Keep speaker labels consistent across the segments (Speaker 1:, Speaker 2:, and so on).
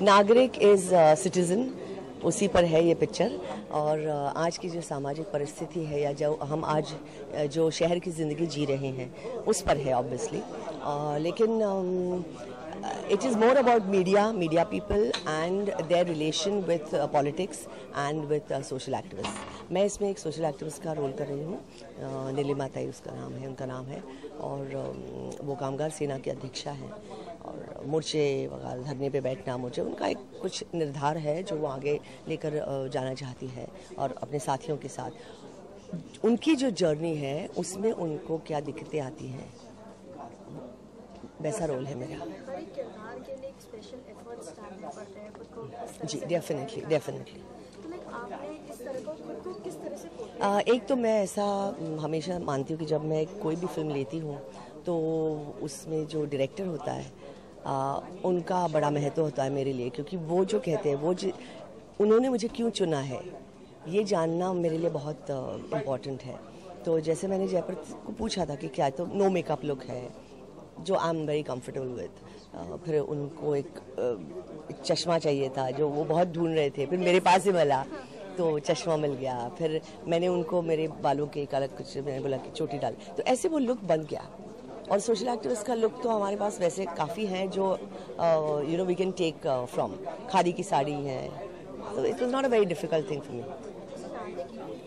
Speaker 1: नागरिक is citizen, उसी पर है ये पिक्चर। और आज की जो सामाजिक परिस्थिति है या जो हम आज जो शहर की ज़िंदगी जी रहे हैं उस पर है ऑब्वियसली। लेकिन it is more about media people and their relation with politics and with social activists। मैं इसमें एक सोशल एक्टिविस्ट का रोल कर रही हूँ। नीलिमा ताई उनका नाम है और वो कामगार सेना के अध्यक्षा हैं और मोर्चे वगैरह धरने पे बैठना मोर्चे उनका एक कुछ निर्धार है जो वो आगे लेकर जाना चाहती है और अपने साथियों के साथ उनकी जो जर्नी है उसमें उनको क्या दिक्कतें आती हैं, वैसा रोल है मेरा। जी डेफिनेटली। एक तो मैं ऐसा हमेशा मानती हूँ कि जब मैं कोई भी फिल्म लेती हूँ तो उसमें जो डायरेक्टर होता है उनका बड़ा महत्व होता है मेरे लिए, क्योंकि वो जो कहते हैं उन्होंने मुझे क्यों चुना है ये जानना मेरे लिए बहुत इम्पोर्टेंट है। तो जैसे मैंने जयपुर को पूछा था कि क्या, तो नो मेकअप लुक है जो आई एम वेरी कंफर्टेबल विद। फिर उनको एक चश्मा चाहिए था जो वो बहुत ढूंढ रहे थे, फिर मेरे पास ही मिला तो चश्मा मिल गया। फिर मैंने उनको मेरे बालों के एक अलग कुछ मैंने बोला कि चोटी डाल, तो ऐसे वो लुक बन गया। और सोशल एक्टिविस्ट का लुक तो हमारे पास वैसे काफ़ी हैं जो you know we can take from. Khadi की साड़ी है, तो it was not a very difficult thing for me.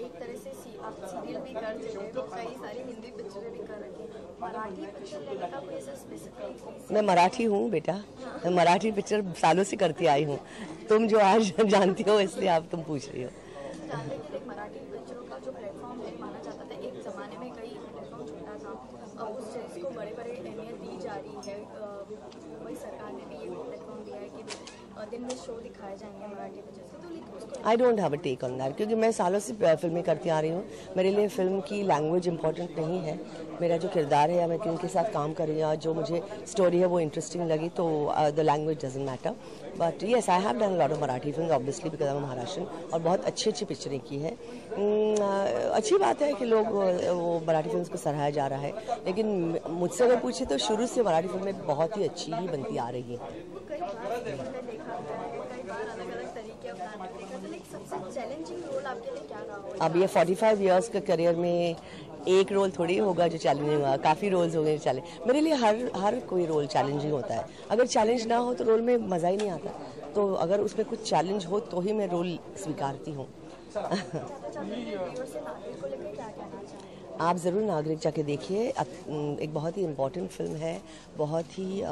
Speaker 2: एक तरह से आप सीरियल भी कर चुके हैं, कई सारी हिंदी पिक्चरें भी कर रखी हैं, मराठी पिक्चर लेने का कोई ऐसा स्पेसिफिक? मैं
Speaker 1: मराठी हूँ बेटा, मैं मराठी पिक्चर सालों से करती आई हूँ। तुम जो आज जानती हो इसलिए आप तुम पूछ रही हो।
Speaker 2: जानते हैं कि मराठी पिक्चरों का जो प्लेटफॉर्म है माना जाता था, एक जमाने में कई प्लेटफॉर्म छोटा था, अब उस चीज़ को बड़े बड़े अहमियत दी जा रही है। वही सरकार ने भी ये प्लेटफॉर्म दिया है कि दिन में शो दिखाए जाएंगे मराठी पिक्चर से, तो
Speaker 1: I don't have a take on that, क्योंकि मैं सालों से फिल्में करती आ रही हूँ। मेरे लिए फिल्म की लैंग्वेज इंपॉर्टेंट नहीं है, मेरा जो किरदार है या मैं किन के साथ काम कर रही हूँ, जो मुझे स्टोरी है वो इंटरेस्टिंग लगी, तो the language doesn't matter. But yes I have done lot of Marathi film obviously because I am Maharashtrian, और बहुत अच्छी अच्छी पिक्चरें की है। अच्छी बात है कि लोग वो मराठी फिल्म को सराहा जा रहा है, लेकिन मुझसे अगर पूछे तो शुरू से मराठी फिल्में बहुत ही अच्छी ही बनती आ रही हैं। अब ये 45 इयर्स के करियर में एक रोल थोड़ी होगा जो चैलेंजिंग होगा, काफ़ी रोल्स होंगे चैलेंज। मेरे लिए हर कोई रोल चैलेंजिंग होता है। अगर चैलेंज ना हो तो रोल में मज़ा ही नहीं आता, तो अगर उसमें कुछ चैलेंज हो तो ही मैं रोल स्वीकारती हूँ। आप ज़रूर नागरिक जाके देखिए, एक बहुत ही इम्पोर्टेंट फिल्म है, बहुत ही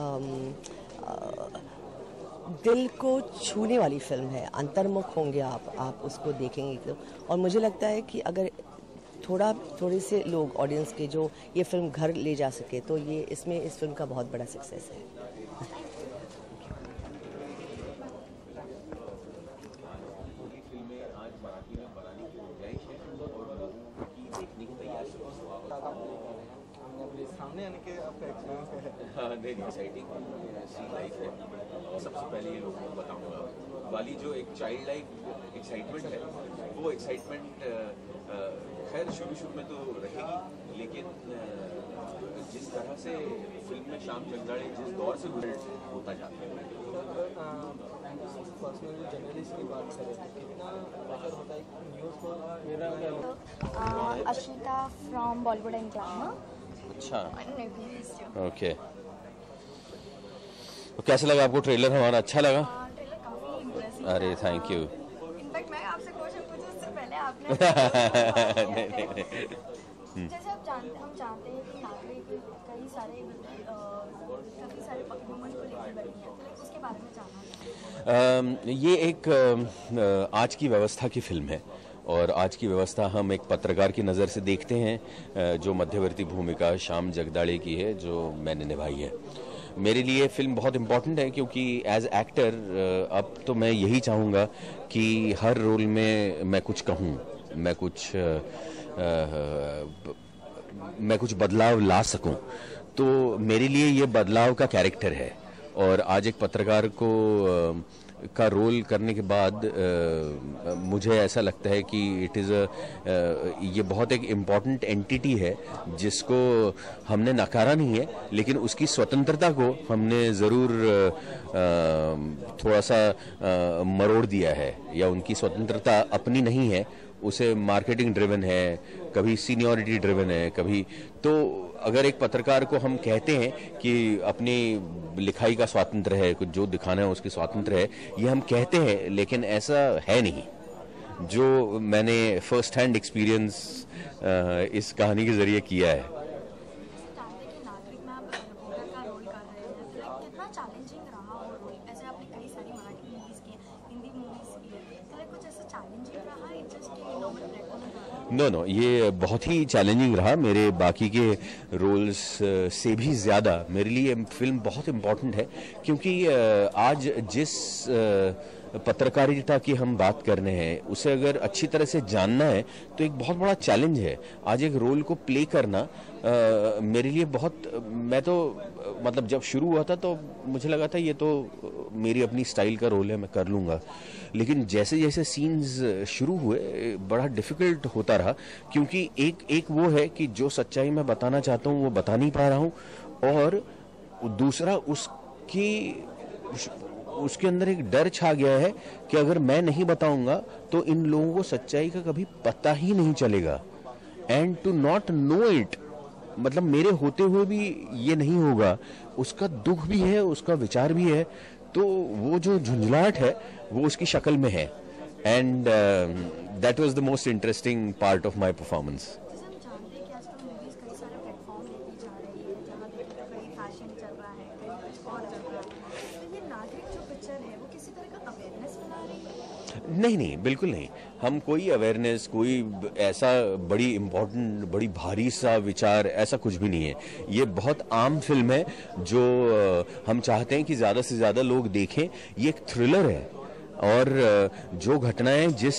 Speaker 1: दिल को छूने वाली फिल्म है। अंतर्मुख होंगे आप उसको देखेंगे तो। और मुझे लगता है कि अगर थोड़े से लोग ऑडियंस के जो ये फिल्म घर ले जा सके तो ये इस फिल्म का बहुत बड़ा सक्सेस है।
Speaker 3: सामने आने के आपका एक्सपीरियंस है? एक्साइटिंग सी लाइफ है। सबसे पहले ये लोगों को बताऊंगा वाली जो एक चाइल्ड लाइफ एक्साइटमेंट है, वो एक्साइटमेंट खैर शुरू में तो रहेगी, लेकिन जिस तरह से फिल्म में श्याम जगदाड़े जिस दौर से गुजर होता जाता है। पर्सनल जर्नलिस्ट की बात करें तो कितना असर होता है न्यूज़ को? मेरा
Speaker 2: Ashwita from Bollywood end glamour.
Speaker 3: अच्छा, ओके। तो कैसा लगा आपको ट्रेलर? हमारा अच्छा लगा?
Speaker 2: ट्रेलर काफी इम्प्रेसिव।
Speaker 3: अरे थैंक यू।
Speaker 2: इनफैक्ट मैं आपसे क्वेश्चन पूछूं उससे पहले आपने नहीं। जैसे हम जानते हैं कि नागरिक कई सारे वुमेन को लेकर बनी है, तो उसके बारे में जानना।
Speaker 3: ये एक आज की व्यवस्था की फिल्म है, और आज की व्यवस्था हम एक पत्रकार की नज़र से देखते हैं, जो मध्यवर्ती भूमिका श्याम जगदाड़े की है जो मैंने निभाई है। मेरे लिए फिल्म बहुत इम्पॉर्टेंट है, क्योंकि एज एक्टर अब तो मैं यही चाहूँगा कि हर रोल में मैं कुछ कहूँ, मैं कुछ बदलाव ला सकूँ। तो मेरे लिए ये बदलाव का कैरेक्टर है,
Speaker 4: और आज एक पत्रकार को का रोल करने के बाद मुझे ऐसा लगता है कि इट इज़ ये बहुत एक इम्पॉर्टेंट एंटिटी है जिसको हमने नकारा नहीं है, लेकिन उसकी स्वतंत्रता को हमने ज़रूर थोड़ा सा मरोड़ दिया है, या उनकी स्वतंत्रता अपनी नहीं है, उसे मार्केटिंग ड्रिवन है, कभी सीनियरिटी ड्रिवन है, कभी तो अगर एक पत्रकार को हम कहते हैं कि अपनी लिखाई का स्वातंत्र्य है, कुछ जो दिखाना है उसकी स्वातंत्र्य है, ये हम कहते हैं, लेकिन ऐसा है नहीं। जो मैंने फर्स्ट हैंड एक्सपीरियंस इस कहानी के जरिए किया है। नो, ये बहुत ही चैलेंजिंग रहा। मेरे बाकी के रोल्स से भी ज़्यादा मेरे लिए फिल्म बहुत इम्पोर्टेंट है, क्योंकि आज जिस पत्रकारिता की हम बात कर रहे हैं उसे अगर अच्छी तरह से जानना है तो एक बहुत बड़ा चैलेंज है। आज एक रोल को प्ले करना मेरे लिए बहुत, मैं तो मतलब जब शुरू हुआ था तो मुझे लगा था ये तो मेरी अपनी स्टाइल का रोल है, मैं कर लूँगा, लेकिन जैसे जैसे सीन्स शुरू हुए बड़ा डिफ़िकल्ट होता रहा, क्योंकि एक वो है कि जो सच्चाई मैं बताना चाहता हूँ वो बता नहीं पा रहा हूँ, और दूसरा उसके अंदर एक डर छा गया है कि अगर मैं नहीं बताऊंगा तो इन लोगों को सच्चाई का कभी पता ही नहीं चलेगा, and to not know it, मतलब मेरे होते हुए भी ये नहीं होगा, उसका दुख भी है, उसका विचार भी है, तो वो जो झुंझलाहट है वो उसकी शक्ल में है, एंड दैट वाज the most interesting part of my performance. नहीं, बिल्कुल नहीं। हम कोई अवेयरनेस, कोई ऐसा बड़ी इम्पोर्टेंट, बड़ी भारी सा विचार, ऐसा कुछ भी नहीं है। ये बहुत आम फिल्म है जो हम चाहते हैं कि ज़्यादा से ज़्यादा लोग देखें। ये एक थ्रिलर है, और जो घटनाएं जिस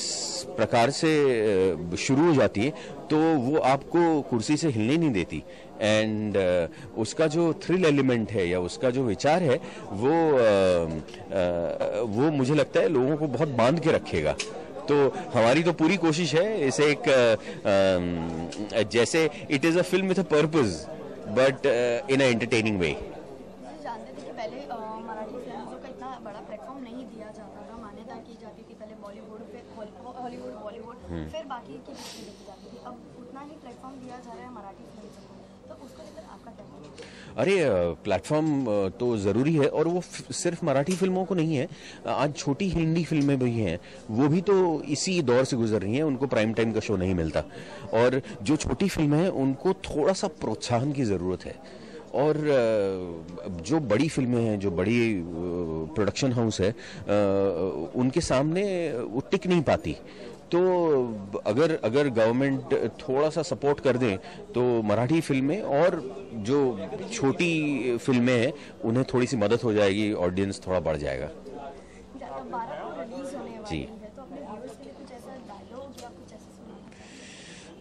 Speaker 4: प्रकार से शुरू हो जाती है तो वो आपको कुर्सी से हिलने नहीं देती, एंड उसका जो थ्रिल एलिमेंट है या उसका जो विचार है वो मुझे लगता है लोगों को बहुत बांध के रखेगा। तो हमारी तो पूरी कोशिश है इसे एक जैसे it is a film with a purpose but in a entertaining way.
Speaker 2: जानते थे कि पहले मराठी फिल्मों का इतना बड़ा प्लेटफॉर्म नहीं दिया जाता था, मान्यता की जाती थी पहले बॉलीवुड, फिर हॉलीवुड, बॉलीवुड, फिर बाकी की पिक्चरें देखी जाती थी। अब उतना ही प्लेटफॉर्म दिया जा रहा है मराठी फिल्मों को, तो उसको लेकर आपका क्या कहना है?
Speaker 4: अरे प्लेटफॉर्म तो ज़रूरी है, और वो सिर्फ मराठी फिल्मों को नहीं है, आज छोटी हिंदी फिल्में भी हैं, वो भी तो इसी दौर से गुजर रही हैं, उनको प्राइम टाइम का शो नहीं मिलता, और जो छोटी फिल्में हैं उनको थोड़ा सा प्रोत्साहन की ज़रूरत है, और जो बड़ी फिल्में हैं, जो बड़ी प्रोडक्शन हाउस है, उनके सामने वो टिक नहीं पाती। तो अगर गवर्नमेंट थोड़ा सा सपोर्ट कर दें तो मराठी फिल्में और जो छोटी फिल्में हैं उन्हें थोड़ी सी मदद हो जाएगी, ऑडियंस थोड़ा बढ़ जाएगा। जी,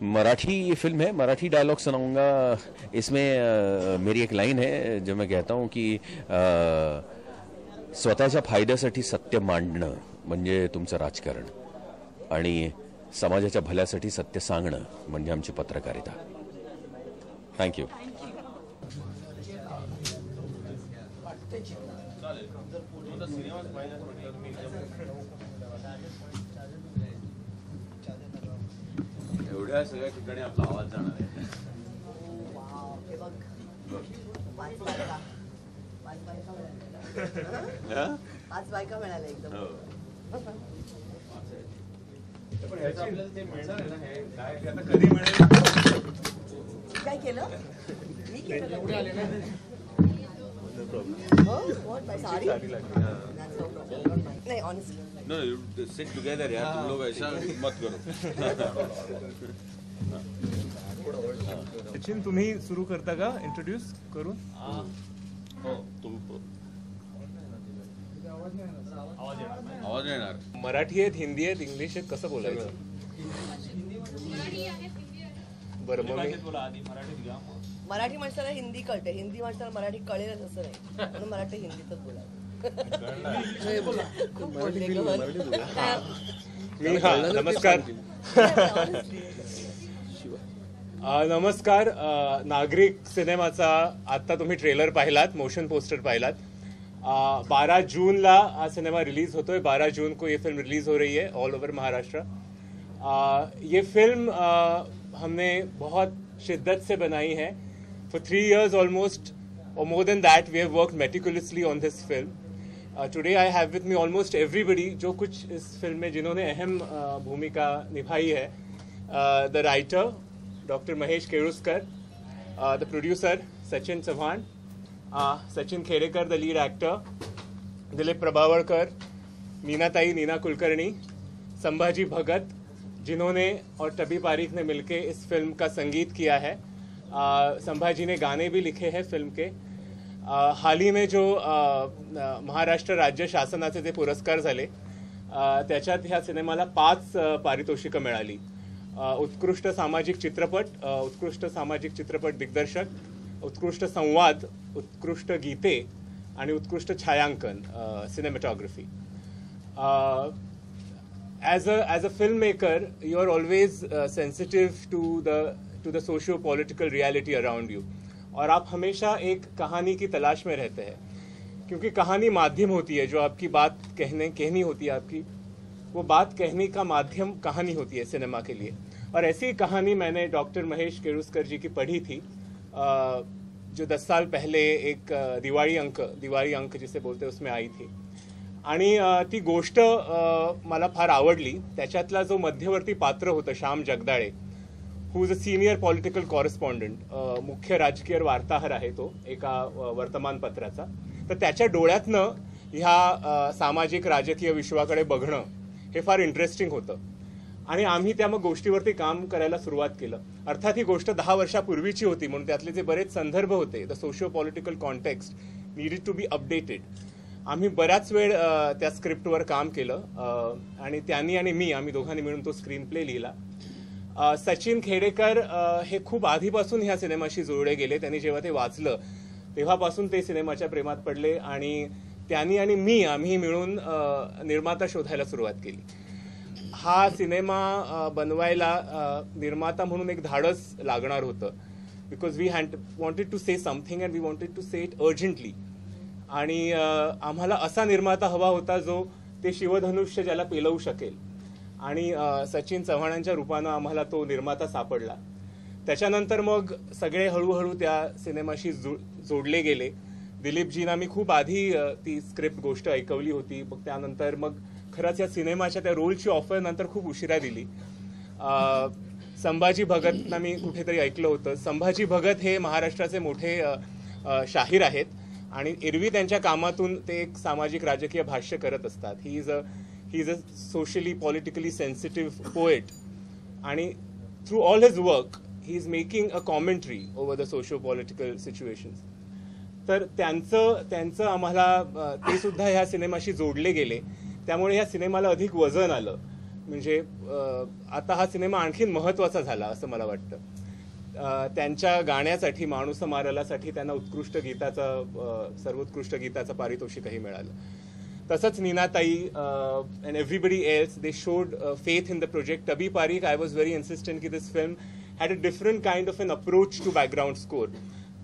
Speaker 4: मराठी ये फिल्म है, मराठी डायलॉग सुनाऊंगा। इसमें मेरी एक लाइन है जो मैं कहता हूँ कि स्वतःच्या फायद्यासाठी सत्य मांडणं म्हणजे तुमचं राजकारण, आणि समाजाच्या भल्यासाठी सत्य सांगणं म्हणजे आमची पत्रकारिता। थँक्यू।
Speaker 3: एवढ्या सगळ्या ठिकाणी आपला आवाज जाणार आहे।
Speaker 1: पाच बायका मिळाल्या एकदम। काय केलं मी केलं नहीं honestly
Speaker 3: No, you sit together यार, तुम लोग ऐसा मत करो।
Speaker 5: सचिन, तुम्ही सुरू करता का इंट्रोड्यूस करून?
Speaker 3: आवाज येणार।
Speaker 5: मराठी आहेत, हिंदी आहेत, इंग्लिश आहेत, कसं बोलायचं? बरं, मग
Speaker 1: मराठी माणसाला हिंदी कळते, हिंदी माणसाला मराठी कळेलच असं नाही, म्हणून मला वाटतं हिंदीतच बोलायचं. खूप बोलले गं.
Speaker 5: नमस्कार. नमस्कार. नागरिक सिनेमाचा आता तुम्ही ट्रेलर पाहिलात, मोशन पोस्टर पाहिलात. 12 जूनला हा सिनेमा रिलीज होतोय. 12 जून को ये फिल्म रिलीज हो रही है ऑल ओवर महाराष्ट्र. ये फिल्म हमने बहुत शिद्दत से बनाई है. For 3 years almost, or more than that, we have worked meticulously on this film. Today I have with me almost everybody जो कुछ इस फिल्म में जिन्होंने अहम भूमिका निभाई है. The writer Dr. Mahesh Keruskar, the producer Sachin Chauhan, Sachin Khedekar the lead actor, Dilip Prabhavarkar, Neena Kulkarni, Sambhaji Bhagat, जिन्होंने और टबी पारीक ने मिलके इस फिल्म का संगीत किया है. संभाजी ने गाने भी लिखे हैं फिल्म के. हाल ही में जो महाराष्ट्र राज्य शासनाचे जे पुरस्कार झाले त्याच्यात ह्या सिनेमाला 5 पारितोषिकं मिळाली. उत्कृष्ट सामाजिक चित्रपट, उत्कृष्ट सामाजिक चित्रपट दिग्दर्शक, उत्कृष्ट संवाद, उत्कृष्ट गीते आणि उत्कृष्ट छायांकन, cinematography. As a filmmaker, you are always sensitive to the socio-political reality around you. और आप हमेशा एक कहानी की तलाश में रहते हैं, क्योंकि कहानी माध्यम होती है. जो आपकी बात कहनी होती है, आपकी वो बात कहने का माध्यम कहानी होती है सिनेमा के लिए. और ऐसी कहानी मैंने डॉक्टर महेश केरुस्कर जी की पढ़ी थी, जो 10 साल पहले एक दिवाळी अंक जिसे बोलते उसमें आई थी. आणि ती गोष्ट मला फार आवडली. त्याच्यातला जो मध्यवर्ती पात्र होतं Shyam Jagdale, who is a senior political correspondent, मुख्य राजकीय वार्ताहर आहे तो एका वर्तमानपत्राचा. तर त्याच्या डोळ्यातनं ह्या सामाजिक राजकीय विश्वाकडे बघणं हे फार इंटरेस्टिंग होतं. आणि आम्ही त्या मग गोष्टीवरती काम करायला सुरुवात केलं. अर्थात ही गोष्ट 10 वर्षापूर्वीची होती, म्हणून त्यातले जे बरेच संदर्भ होते, the socio political context needed to be updated. आम्ही बराच वेळ त्या स्क्रिप्टवर काम केलं आणि त्यांनी आणि मी आम्ही दोघांनी मिळून तो स्क्रीन प्ले लिहिला. सचिन खेडेकर हे खूप आधीपासून ह्या सिनेमाशी जोडले गेले. त्यांनी जेव्हा ते वाचलं तेव्हापासून ते सिनेमाच्या प्रेमात पडले आणि त्यांनी आणि मी आम्ही मिळून निर्माता शोधायला सुरुवात केली. हा सिनेमा बनवायला निर्माता म्हणून एक धाडस लागणार होतं, because we wanted to say something and we wanted to say it urgently. आणि आम्हाला असा निर्माता हवा होता जो ते शिवधनुष्य ज्याला पेलवू शकेल. आणि सचिन चव्हाणांच्या रूपानं आम्हाला तो निर्माता सापडला. त्याच्यानंतर मग सगळे हळूहळू त्या सिनेमाशी जोडले गेले. दिलीपजींना मी खूप आधी ती स्क्रिप्ट गोष्ट ऐकवली होती. मग त्यानंतर मग खरंच या सिनेमाच्या त्या रोलची ऑफर नंतर खूप उशिरा दिली. संभाजी भगतना मी कुठेतरी ऐकलं होतं. संभाजी भगत हे महाराष्ट्राचे मोठे शाहीर आहेत आणि एरवी त्यांच्या कामातून ते एक सामाजिक राजकीय भाष्य करत असतात. He is a socially politically sensitive poet आणि through all his work he is making a commentary over the socio political situations. तर त्यांचं आम्हाला ते सुद्धा ह्या सिनेमाशी जोडले गेले. त्यामुळे ह्या सिनेमाला अधिक वजन आलं. म्हणजे आता हा सिनेमा आणखीन महत्वाचा झाला असं मला वाटतं. त्यांच्या गाण्यासाठी माणूस मारलासाठी त्यांना सर्वोत्कृष्ट गीताचं पारितोषिकही मिळालं. तसंच नीनाताई and everybody else they showed faith in the project. Tubby Parik, I was very insistent की this film had a different kind of an approach to background score.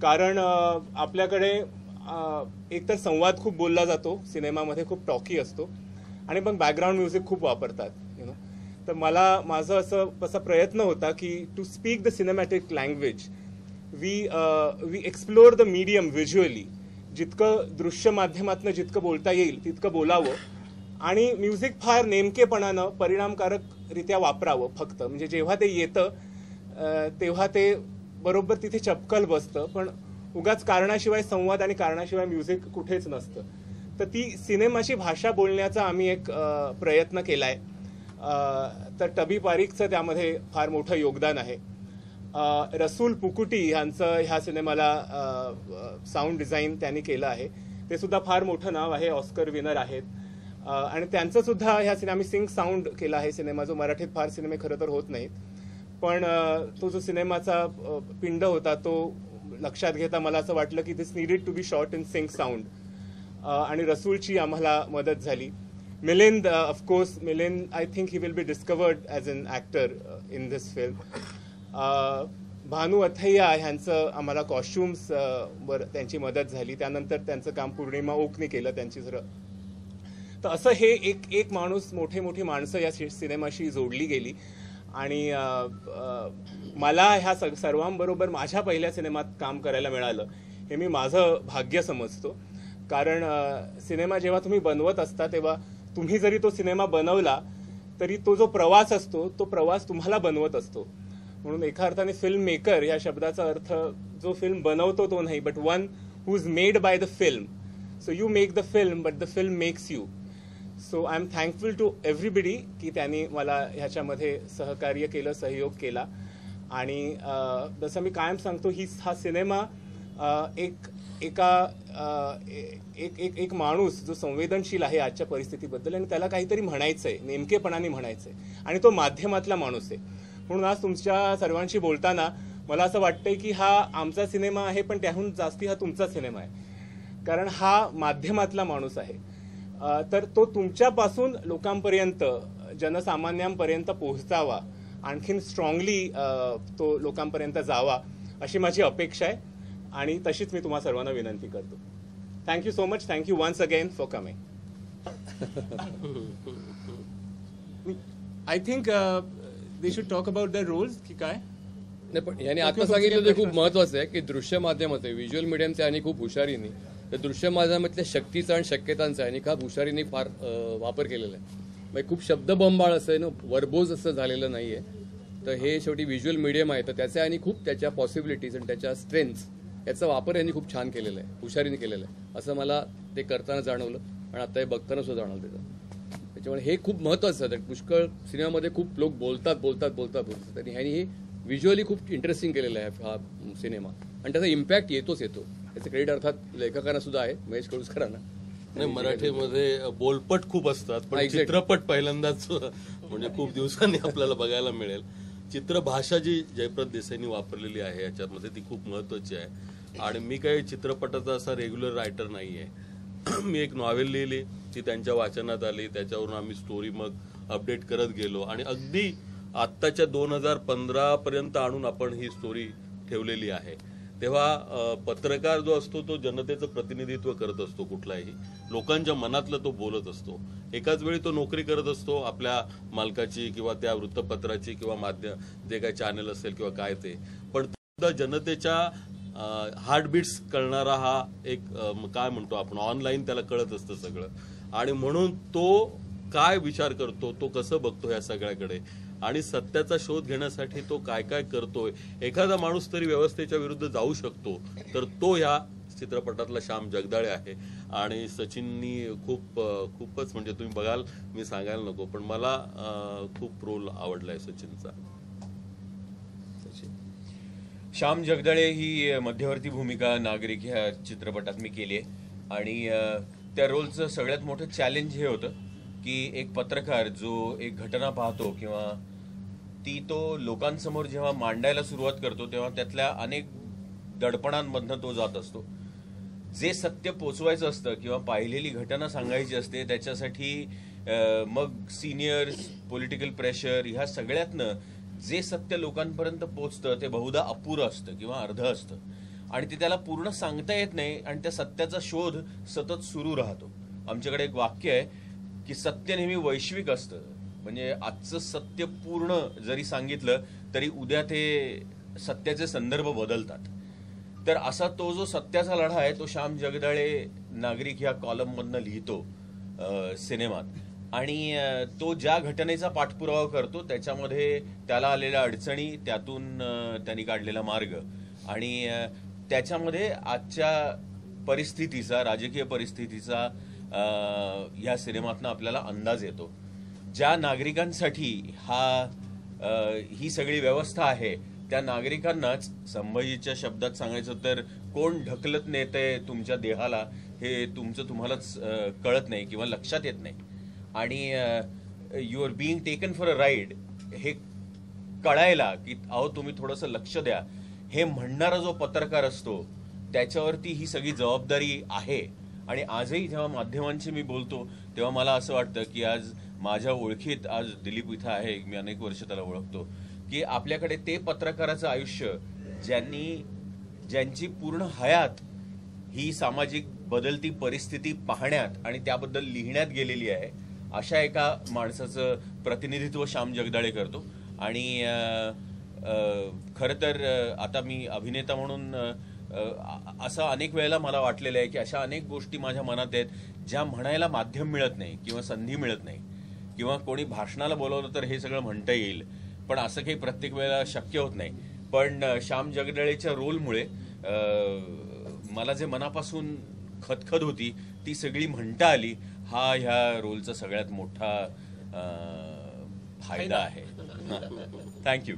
Speaker 5: कारण आपल्याकडे एकतर संवाद खूप बोलला जातो सिनेमामध्ये, खूप टॉकी असतो आणि मग बॅकग्राऊंड म्युझिक खूप वापरतात. तर माझा असा प्रयत्न होता की to speak the cinematic language we explore the medium visually. जितकं दृश्य माध्यमातनं जितकं बोलता येईल तितकं बोलावं आणि म्युझिक फार नेमकेपणानं परिणामकारकरित्या वापरावं फक्त. म्हणजे जेव्हा ते येतं तेव्हा ते बरोबर तिथे चपकल बसतं, पण उगाच कारणाशिवाय संवाद आणि कारणाशिवाय म्युझिक कुठेच नसतं. तर ती सिनेमाची भाषा बोलण्याचा आम्ही एक प्रयत्न केलाय. तर टबी पारीकचं त्यामध्ये फार मोठं योगदान आहे. रसूल पुकुटी यांचं ह्या सिनेमाला साऊंड डिझाईन त्यांनी केलं आहे. ते सुद्धा फार मोठं नाव आहे, ऑस्कर विनर आहेत. आणि त्यांचं सुद्धा ह्या सिनेमा सिंग साऊंड केला आहे सिनेमा, जो मराठीत फार सिनेमे खरं तर होत नाहीत. पण तो जो सिनेमाचा पिंड होता तो लक्षात घेता मला असं वाटलं की this needed to be shot in sync sound, आणि रसूलची आम्हाला मदत झाली. Milind, of course Milind, I think he will be discovered as an actor in this film. Bhanu Athaiya ह्यांचं आम्हाला कॉस्ट्युम्स वर त्यांची मदत झाली. त्यानंतर त्यांचं काम पूर्णिमा ओकने केलं त्यांची जरा. तर असं हे एक माणूस, मोठी माणसं या सिनेमाशी जोडली गेली. आणि मला ह्या सर्वांबरोबर माझ्या पहिल्या सिनेमात काम करायला मिळालं हे मी माझं भाग्य समजतो. कारण सिनेमा जेव्हा तुम्ही बनवत असता तेव्हा तुम्ही जरी तो सिनेमा बनवला तरी तो जो प्रवास असतो तो प्रवास तुम्हाला बनवत असतो. म्हणून एका अर्थाने फिल्म मेकर या शब्दाचा अर्थ जो फिल्म बनवतो तो नाही, but one who is made by the film. So you make the film but the film makes you. So I am thankful to everybody की त्यांनी मला ह्याच्यामध्ये सहकार्य केलं, सहयोग केला. आणि जसं मी कायम सांगतो, हा सिनेमा एक माणूस जो संवेदनशील आहे आजच्या परिस्थितीबद्दल आणि त्याला काहीतरी म्हणायचंय, नेमकेपणाने म्हणायचंय, आणि तो माध्यमातला माणूस आहे. म्हणून आज तुमच्या सर्वांशी बोलताना मला असं वाटतंय की हा आमचा सिनेमा आहे, पण त्याहून जास्ती हा तुमचा सिनेमा आहे. कारण हा माध्यमातला माणूस आहे. तर तो तुमच्यापासून लोकांपर्यंत, जनसामान्यांपर्यंत पोहोचावा, आणखीन स्ट्रॉंगली तो लोकांपर्यंत जावा अशी माझी अपेक्षा आहे. आणि तशीच मी तुम्हा सर्वांना विनंती करतो. Thank you so much. Thank you once again for coming. I think they should talk about the roles की काय.
Speaker 6: नाही, पण याने आता सांगितलं ते खूप महत्वाचं आहे की दृश्य माध्यमाचं, व्हिज्युअल मीडियमचं आणि खूप हुशारीने, तर दृश्य माध्यमातल्या शक्तीचा आणि शक्यतांचा आणि खूप हुशारीने फार वापर केलेला आहे. म्हणजे खूप शब्दबंबाळ असं आहे ना, वर्बोज असं झालेलं नाहीये. तर हे शेवटी व्हिज्युअल मीडियम आहे, तर त्याचे आणि खूप त्याच्या पॉसिबिलिटीज आणि त्याच्या स्ट्रेंथ्स याचा वापर यांनी खूप छान केलेला आहे, हुशारीने केलेला आहे, असं मला ते करताना जाणवलं आणि आता हे बघताना सुद्धा जाणवलं त्याचं. त्याच्यामुळे हे खूप महत्वाचं आहे. पुष्कळ सिनेमामध्ये खूप लोक बोलतात आणि ह्यांनी हे व्हिज्युअली खूप इंटरेस्टिंग केलेलं आहे हा सिनेमा, आणि त्याचा इम्पॅक्ट येतो. त्याचं क्रेडिट अर्थात लेखकांना सुद्धा आहे, महेश कळुसकरांना.
Speaker 7: नाही, मराठीमध्ये बोलपट खूप असतात, पण चित्रपट पहिल्यांदाच म्हणजे खूप दिवसांनी आपल्याला बघायला मिळेल. चित्रभाषा जी जयप्रद देसाईंनी वापरलेली आहे याच्यामध्ये ती खूप महत्वाची आहे. आणि मी काही चित्रपटाचा असा रेग्युलर रायटर नाहीये. मी एक नॉव्हेल लिहिली, ती त्यांच्या वाचनात आली, त्याच्यावरून आम्ही स्टोरी मग अपडेट करत गेलो आणि अगदी आत्ताच्या 2015 पर्यंत आणून आपण ही स्टोरी ठेवलेली आहे. तेव्हा पत्रकार जो असतो तो जनतेचं प्रतिनिधित्व करत असतो, कुठलाही लोकांच्या मनातलं तो बोलत असतो. एकाच वेळी तो नोकरी करत असतो आपल्या मालकाची किंवा त्या वृत्तपत्राची किंवा माध्यम जे काही चॅनल असेल किंवा काय ते, पण जनतेच्या हार्टबीट्स कळणारा हा एक काय म्हणतो आपण ऑनलाईन त्याला कळत असतं सगळं. आणि म्हणून तो काय विचार करतो, तो कसं बघतो या सगळ्याकडे, आणि सत्याचा शोध घेण्यासाठी तो काय काय करतोय. एखादा माणूस तरी व्यवस्थेच्या विरुद्ध जाऊ शकतो, तर तो ह्या चित्रपटातला श्याम जगदाळे आहे. आणि सचिननी खूपच म्हणजे तुम्ही बघाल, मी सांगायला नको, पण मला खूप रोल आवडलाय सचिनचा.
Speaker 4: श्याम जगदाळे ही मध्यवर्ती भूमिका नागरिक ह्या चित्रपटात मी केली आहे. आणि त्या रोलचं सगळ्यात मोठं चॅलेंज हे होतं की एक पत्रकार जो एक घटना पाहतो किंवा ती तो लोकांसमोर जेव्हा मांडायला सुरुवात करतो तेव्हा त्यातल्या अनेक दडपणांमधनं तो जात असतो. जे सत्य पोचवायचं असतं किंवा पाहिलेली घटना सांगायची असते त्याच्यासाठी मग सिनियर्स, पॉलिटिकल प्रेशर, ह्या सगळ्यातनं जे सत्य लोकांपर्यंत पोचतं ते बहुधा अपुरं असतं किंवा अर्ध असतं आणि ते त्याला पूर्ण सांगता येत नाही आणि त्या सत्याचा शोध सतत सुरू राहतो. आमच्याकडे एक वाक्य आहे की सत्य नेहमी वैश्विक असतं, म्हणजे आजचं सत्य पूर्ण जरी सांगितलं तरी उद्या ते सत्याचे संदर्भ बदलतात. तर असा तो जो सत्याचा लढा आहे तो श्याम जगदाळे नागरिक ह्या कॉलममधनं लिहितो सिनेमात. आणि तो ज्या घटनेचा पाठपुरावा करतो त्याच्यामध्ये त्याला आलेल्या अडचणी, त्यातून त्यांनी काढलेला मार्ग आणि त्याच्यामध्ये आजच्या परिस्थितीचा, राजकीय परिस्थितीचा या सिनेमातनं आपल्याला अंदाज येतो. ज्या नागरिकांसाठी ही सगळी व्यवस्था आहे त्या नागरिकांनाच, संभाजीच्या शब्दात सांगायचं तर, कोण ढकलत नेतंय तुमच्या देहाला हे तुम्हालाच कळत नाही किंवा लक्षात येत नाही. आणि you are being taken for a ride हे कळायला की अहो तुम्ही थोडंसं लक्ष द्या हे म्हणणारा जो पत्रकार असतो त्याच्यावरती ही सगळी जबाबदारी आहे. आणि आजही जेव्हा माध्यमांशी मी बोलतो तेव्हा मला असं वाटतं की आज माझ्या ओळखीत आज दिलीप इथं आहे, मी अनेक वर्ष त्याला ओळखतो, की आपल्याकडे ते पत्रकाराचं आयुष्य ज्यांची पूर्ण हयात ही सामाजिक बदलती परिस्थिती पाहण्यात आणि त्याबद्दल लिहिण्यात गेलेली आहे, अशा एका माणसाचं प्रतिनिधित्व श्याम जगदाळे करतो. आणि खरं तर आता मी अभिनेता म्हणून असं अनेक वेळेला मला वाटलेलं आहे की अशा अनेक गोष्टी माझ्या मनात आहेत ज्या म्हणायला माध्यम मिळत नाही किंवा संधी मिळत नाही, किंवा कोणी भाषणाला बोलवलं तर हे सगळं म्हणता येईल, पण असं काही प्रत्येक वेळेला शक्य होत नाही. पण श्याम जगदाळेच्या रोलमुळे मला जे मनापासून खदखद होती ती सगळी म्हणता आली. हा ह्या रोलचा सगळ्यात मोठा फायदा आहे. थँक्यू.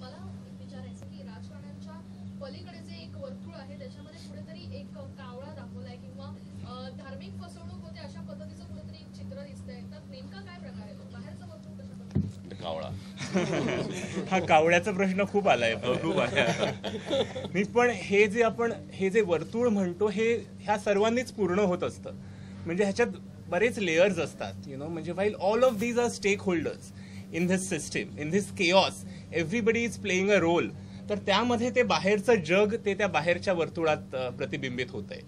Speaker 8: मला विचारायचं की राजकारणाच्या पलीकडे जे एक वर्तुळ आहे त्याच्यामध्ये कुठेतरी एक कावळा दाखवलाय किंवा धार्मिक फसवणूक होते अशा पद्धतीचं कुठेतरी एक चित्र दिसतंय. तर नेमका काय प्रकार आहे तो? बाहेरचं वर्तुळ कशा पद्धतीचं?
Speaker 4: कावळा.
Speaker 5: हा कावळ्याचा प्रश्न खूप आलाय. खूप मी पण हे जे वर्तुळ म्हणतो हे ह्या सर्वांनीच पूर्ण होत असतं. म्हणजे ह्याच्यात बरेच लेयर्स असतात, म्हणजे while all of these are stakeholders in this system, in this chaos, everybody is playing a role. तर त्यामध्ये ते बाहेरचं जग ते त्या बाहेरच्या वर्तुळात प्रतिबिंबित होत आहे.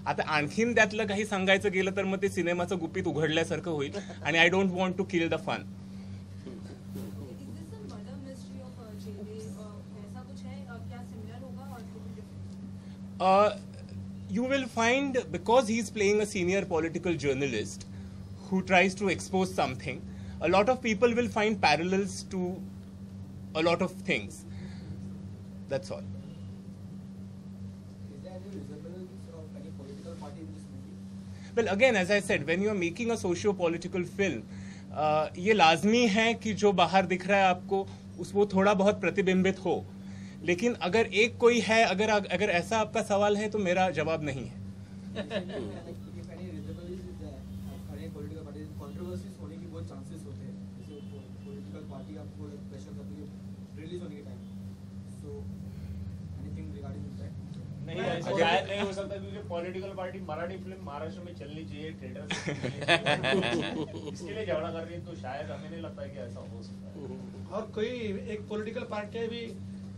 Speaker 5: आता आणखीन त्यातलं काही सांगायचं गेलं तर मग ते सिनेमाचं गुपित उघडल्यासारखं होईल आणि I don't want to kill the fun. You will find, because he's playing a senior political journalist who tries to expose something, a lot of people will find parallels to a lot of things. That's all.
Speaker 9: Is there any resemblance of any political party in this movie?
Speaker 5: Well, again, as I said, when you are making a socio-political film, ये लाजमी है कि जो बाहर दिख रहा है आपको वो थोड़ा बहुत प्रतिबिंबित हो. लेकिन अगर एक कोई है, अगर ऐसा आपका सवाल है तो मेरा जवाब नहीं है.
Speaker 10: नहीं, ऐसा शायद नहीं हो सकता क्योंकि political party Marathi film Maharashtra में चलनी चाहिए थिएटर इसके लिए झगड़ा कर रही है, तो शायद हमें नहीं लगता है कि ऐसा हो सकता है.
Speaker 9: और कोई एक पॉलिटिकल पार्टी भी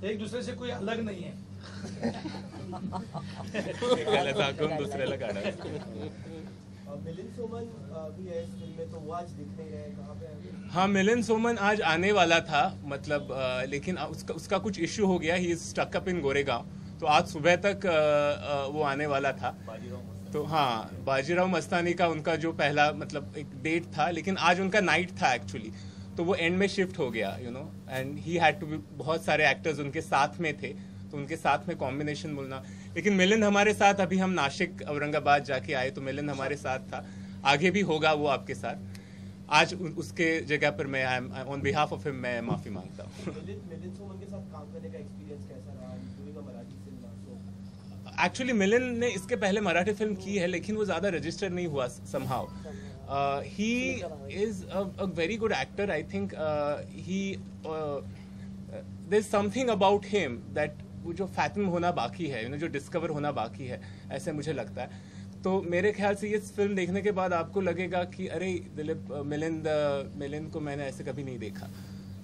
Speaker 9: एक दूसरे से कोई अलग नहीं है.
Speaker 5: दूसऱ्याला काढायचं.
Speaker 9: मिलिंद सोमन भी है इस फिल्म में, तो वो आज दिख नहीं रहे, कहाँ पे है?
Speaker 5: हाँ, मिलिंद सोमन आज आने वाला था, मतलब लेकिन उसका कुछ इश्यू हो गया. He is stuck up in Goregaon, तो आज सुबह तक वो आने वाला था. तो हाँ, बाजीराव मस्तानी का उनका जो पहला मतलब एक डेट था, लेकिन आज उनका नाइट था एक्चुअली, तो वो एंड में शिफ्ट हो गया, and he had to be. बहुत सारे एक्टर्स उनके साथ में थे, तो उनके साथ में कॉम्बिनेशन बोलना. लेकिन मिलिंद हमारे साथ, अभी हम नासिक औरंगाबाद जाके आए तो मिलिंद हमारे साथ था. आगे भी होगा वो आपके साथ. आज उसके जगह पर मैं ऑन बिहाफ ऑफ हिम मैं माफी मांगता हूँ.
Speaker 9: मिलिंद सोमन के साथ काम करने का एक्सपीरियंस कैसा रहा? मराठी फिल्म
Speaker 5: एक्चुअली मिलिंद ने इसके पहले मराठी फिल्म की है, लेकिन वो ज्यादा रजिस्टर नहीं हुआ somehow. He is a very good actor. I think there's something about him that वो जो फैथम होना बाकी है, जो डिस्कवर होना बाकी है, ऐसे मुझे लगता है. तो मेरे ख्याल से ये फिल्म देखने के बाद आपको लगेगा कि अरे दिलीप मिलिंद को मैंने ऐसे कभी नहीं देखा.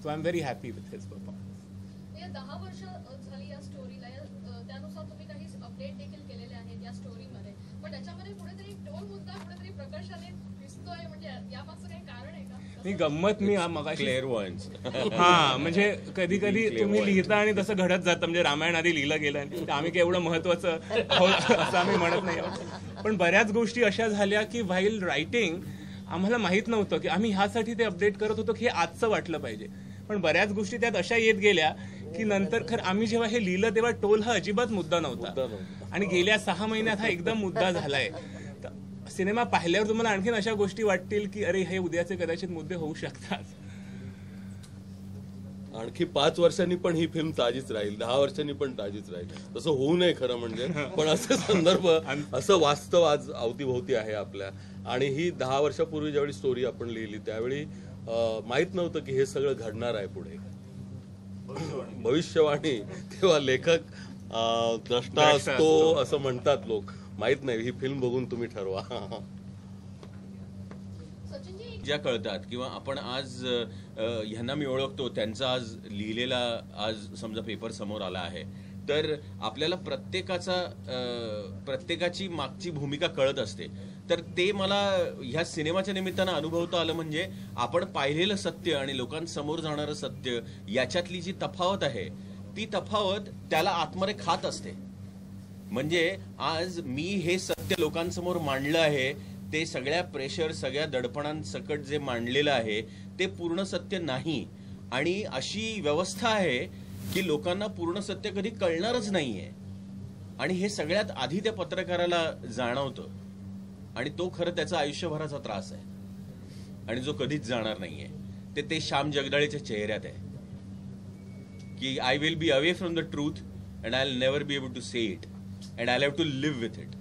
Speaker 5: तो I am very happy with his performance.
Speaker 8: 10 वर्ष झाली या स्टोरीला, त्यानुसार तुम्ही काही अपडेट देखील केलेले आहेत या स्टोरीमध्ये, पण त्याच्यामध्ये कुठेतरी टोल मुद्दा कुठेतरी प्रकर्षाने दिसतोय, म्हणजे यामागचं काही कारण आहे का?
Speaker 5: नाही, गंमत मी मगाशी
Speaker 4: क्लेअरवॉयन्स.
Speaker 5: हा, म्हणजे कधी कधी तुम्ही लिहिता आणि तसं घडत जातं. म्हणजे रामायण आधी लिहिलं गेलं, आम्ही काही एवढं महत्वाचं असं आम्ही म्हणत नाही आहोत. पण बऱ्याच गोष्टी अशा झाल्या की व्हाईल रायटिंग आम्हाला माहित नव्हतं की आम्ही ह्यासाठी ते अपडेट करत होतो की हे आजचं वाटलं पाहिजे. पण बऱ्याच गोष्टी त्यात अशा येत गेल्या की नंतर खरं आम्ही जेव्हा हे लिहिलं तेव्हा टोल हा अजिबात मुद्दा नव्हता, आणि गेल्या 6 महिन्यात हा एकदम मुद्दा झालाय. सिनेमा पाहिल्यावर तुम्हाला आणखीन अशा गोष्टी वाटतील की अरे हे उद्याचे कदाचित मुद्दे होऊ शकतात.
Speaker 7: आणखी 5 वर्षांनी पण ही फिल्म ताजीच राहील, 10 वर्षांनी पण ताजीच राहील. तसं होऊ नये खरं म्हणजे, पण असे संदर्भ, असं वास्तव आज अवतीभोवती आहे आपल्या. आणि ही 10 वर्षापूर्वी ज्यावेळी स्टोरी आपण लिहिली त्यावेळी माहित नव्हतं की हे सगळं घडणार आहे पुढे. भविष्यवाणी तेव्हा लेखक द्रष्टा असतो असं म्हणतात लोक. माहित नाही, ही फिल्म बघून तुम्ही ठरवा.
Speaker 4: ज्या कळतात किंवा आपण आज ह्यांना मी ओळखतो, त्यांचा आज लिहिलेला आज समजा पेपर समोर आला आहे, तर आपल्याला प्रत्येकाची मागची भूमिका कळत असते. तर ते मला ह्या सिनेमाच्या निमित्तानं अनुभवता आलं. म्हणजे आपण पाहिलेलं सत्य आणि लोकांसमोर जाणारं सत्य याच्यातली जी तफावत आहे, ती तफावत त्याला आतमध्ये खात असते. म्हणजे आज मी हे सत्य लोकांसमोर मांडलं आहे, ते सगळ्या प्रेशर, सगळ्या दडपणांसकट जे मांडलेलं आहे ते पूर्ण सत्य नाही. आणि अशी व्यवस्था आहे की लोकांना पूर्ण सत्य कधी कळणारच नाहीये. आणि हे सगळ्यात आधी त्या पत्रकाराला जाणवतं. आणि तो खरं त्याचा आयुष्यभराचा त्रास आहे आणि जो कधीच जाणार नाहीये. ते श्याम जगदाळेच्या चेहऱ्यात आहे की I will be away from the truth and I will never be able to say it and I have to live with it.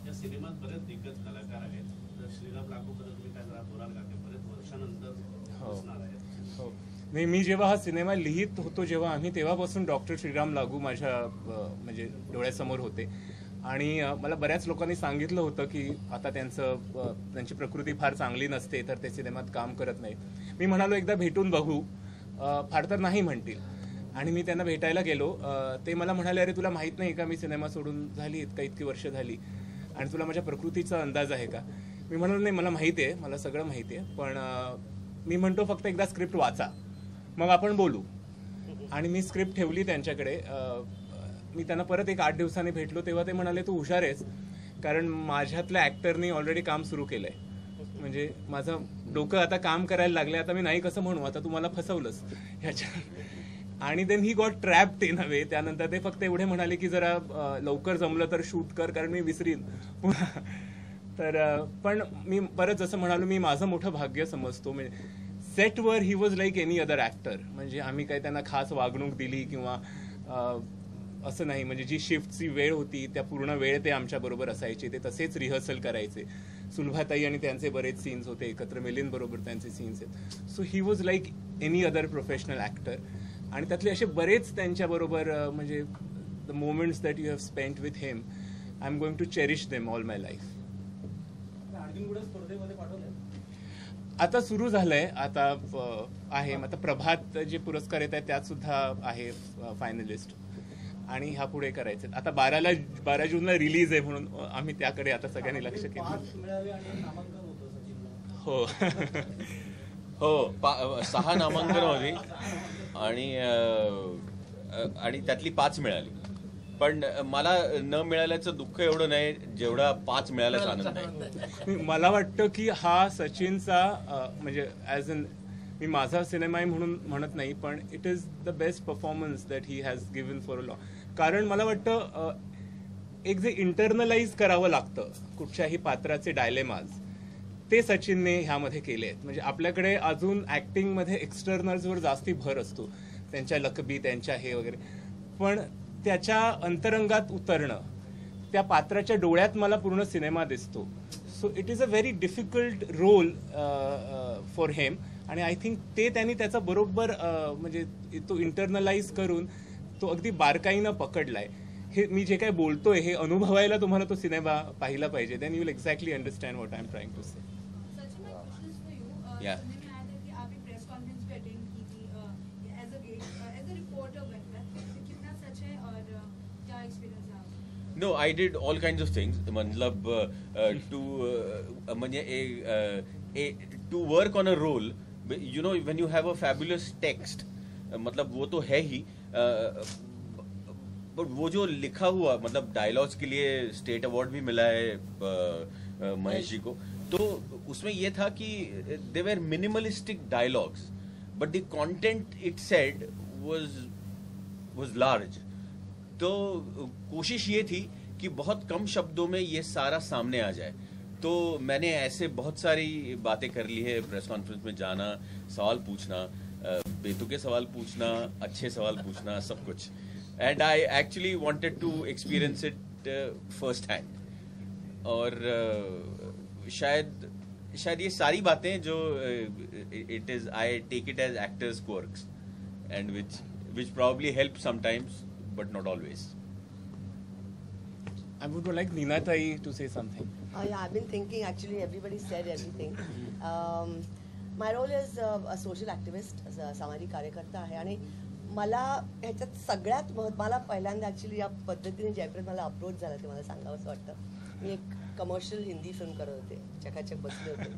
Speaker 11: या सिनेमात बरेच दिग्गज कलाकार आहेत. तर श्रीराम लागूबद्दल तुम्ही काय जरा बोलाल का? ते बरेच वर्षानंतर दिसणार आहेत.
Speaker 5: हो, नाही, मी जेव्हा हा सिनेमा लिहित होतो जेव्हा आम्ही, तेव्हापासून डॉक्टर श्रीराम लागू माझ्या म्हणजे डोळ्यासमोर होते. आणि मला बऱ्याच लोकांनी सांगितलं होतं की आता त्यांची प्रकृती फार चांगली नसते, तर ते सिनेमात काम करत नाही. मी म्हणालो एकदा भेटून बघू, फार तर नाही म्हणतील. आणि मी त्यांना भेटायला गेलो. ते मला म्हणाले, अरे तुला माहित नाही का मी सिनेमा सोडून झाली इतकी वर्ष झाली आणि तुला माझ्या प्रकृतीचा अंदाज आहे का? मी म्हणालो नाही, मला माहिती आहे, मला सगळं माहिती आहे, पण मी म्हणतो फक्त एकदा स्क्रिप्ट वाचा, मग आपण बोलू. आणि मी स्क्रिप्ट ठेवली त्यांच्याकडे. मी त्यांना परत एक 8 दिवसांनी भेटलो, तेव्हा ते म्हणाले तू हुशार आहेस, कारण माझ्यातल्या ऍक्टरनी ऑलरेडी काम सुरू केलंय. म्हणजे माझं डोकं आता काम करायला लागलंय, आता मी नाही कसं म्हणू, आता तू मला फसवलंस ह्याच्या. आणि then he got trapped in a way. त्यानंतर ते फक्त एवढे म्हणाले की जरा लवकर जमलं तर शूट कर, कारण मी विसरीन. तर पण मी परत जसं म्हणालो, मी माझं मोठं भाग्य समजतो. म्हणजे सेटवर ही was like any other actor. म्हणजे आम्ही काही त्यांना खास वागणूक दिली किंवा असं नाही. म्हणजे जी शिफ्टची वेळ होती त्या पूर्ण वेळ ते आमच्या बरोबर असायचे, ते तसेच रिहर्सल करायचे. सुलभाताई आणि त्यांचे बरेच सीन्स होते एकत्र, मिलिंद बरोबर त्यांचे सीन्स आहेत. So he was like any other professional actor. आणि त्यातले असे बरेच त्यांच्याबरोबर म्हणजे the moments that you have spent with him, I am going to cherish them all my life. आता सुरू झालंय, आता आहे. आता प्रभात जे पुरस्कार येत आहेत त्यात सुद्धा आहे फायनलिस्ट. आणि ह्या पुढे करायचे. आता 12 जूनला रिलीज आहे, म्हणून आम्ही त्याकडे आता सगळ्यांनी लक्ष केलं. हो हो, 6 नामांकन होती आणि त्यातली 5 मिळाली. पण मला न मिळाल्याचं दुःख एवढं नाही जेवढा 5 मिळाल्याचा आनंद आहे. मला वाटतं की हा सचिनचा म्हणजे ऍज अन, मी माझा सिनेमा आहे म्हणून म्हणत नाही, पण it is the best performance that he has given for a long. कारण मला वाटतं एक जे इंटरनलाइज करावं लागतं कुठच्याही पात्राचे डायलेमाज, ते सचिनने ह्यामध्ये केले आहेत. म्हणजे आपल्याकडे अजून ऍक्टिंगमध्ये एक्सटर्नल्सवर जास्ती भर असतो, त्यांच्या लकबी, त्यांच्या हे वगैरे. पण त्याच्या अंतरंगात उतरणं, त्या पात्राच्या डोळ्यात मला पूर्ण सिनेमा दिसतो. So it is a very difficult role for him. आणि आय थिंक ते त्यांनी त्याचा बरोबर म्हणजे तो इंटरनलाइज करून तो अगदी बारकाईनं पकडलाय. हे मी जे काय बोलतोय हे अनुभवायला तुम्हाला तो सिनेमा पाहिला पाहिजे. Then you will exactly understand what I am trying to say. No, I did all kinds of things. मतलब to work on a role, you know, when you have a fabulous text, मतलब वो तो है ही, but वो जो लिखा हुआ, मतलब डायलॉग्स के लिए स्टेट अवार्ड भी मिला है महेश जी को. तो उसमें ये था कि दे वर minimalistic dialogues, but the content it sed वाज लार्ज. तो कोशिश ये थी कि बहुत कम शब्दों में ये सारा सामने आ जाए. तो मैंने ऐसे बहुत सारी बातें कर ली है. प्रेस कॉन्फ्रेंस में जाना, सवाल पूछना, बेतुके सवाल पूछना, अच्छे सवाल पूछना, सब कुछ. And I actually wanted to experience it first hand. और शायद ये सारी बातें जो it is, I take it as actors quirks.
Speaker 3: and which probably helps sometimes, but not always.
Speaker 5: I would like Neena Tai to say something.
Speaker 1: Yeah, I've been thinking, actually everybody said everything. My role is a social activist, सामाजिक कार्यकर्ता आहे आणि मला ह्याच्यात सगळ्यात मला पहिल्यांदा actually या पद्धतीने जयप्रद मला अप्रोच झाला ते मला सांगावं असं वाटतं. मी एक कमर्शियल हिंदी फिल्म करत होते, चकाचक बसले होते